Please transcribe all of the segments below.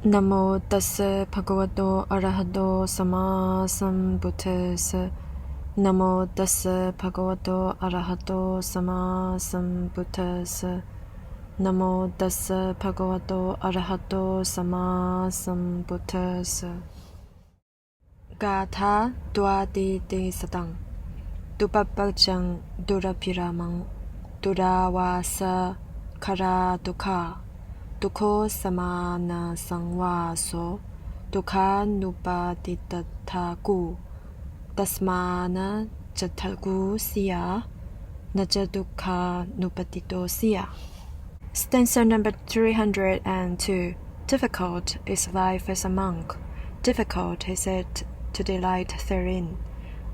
Namo tassa bhagavato arahato sama sambuddhassa. Namo tassa bhagavato arahato sama sambuddhassa. Namo tassa bhagavato arahato sama sambuddhassa. Gatha dwaditi sadang. Dupapajang durapiramang. Durawasa kara dukha. Dukho samana sangvaso. Dukha nupaditataku. Tasmana jatagu siya. Naja dukha nupadito siya. Stanza number 302. Difficult is life as a monk. Difficult is it to delight therein.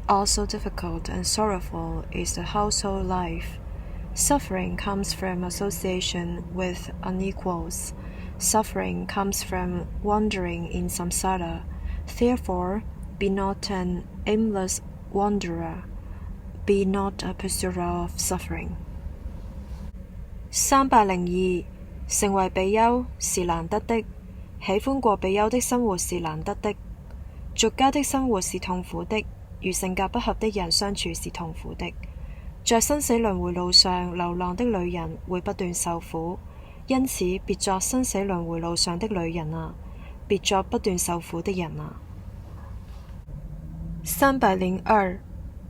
Also difficult and sorrowful is the household life. Suffering comes from association with unequals. Suffering comes from wandering in samsara. Therefore, be not an aimless wanderer. Be not a pursuer of suffering. 302. 成為比丘是難得的，喜歡過比丘的生活是難得的。俗家的生活是痛苦的，與性格不合的人相處是痛苦的。在生死輪迴路上流浪的女人會不斷受苦，因此別作生死輪迴路上的女人啊，別作不斷受苦的人啊。302.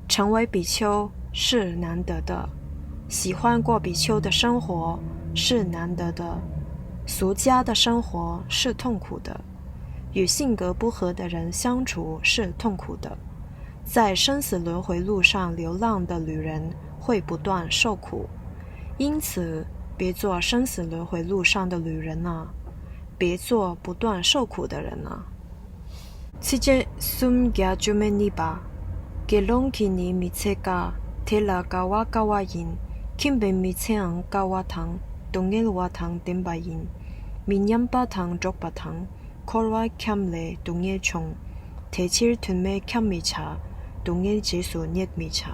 成為比丘是難得的，喜歡過比丘的生活是難得的，俗家的生活是痛苦的，與性格不合的人相處是痛苦的。在生死輪迴路上流浪的女人會不斷受苦，因此別做生死輪迴路上的女人啊，別做不斷受苦的人啊。Cije sumgya jumeniba, gelongkini mitseka, tela gawa gawayin, kimbe mitseang gawatang, dongel watang dembayin, minyambatang jokbatang, korwa kyamle dongel chong, techil tunme kyammicha, 동일 지수 넷 미차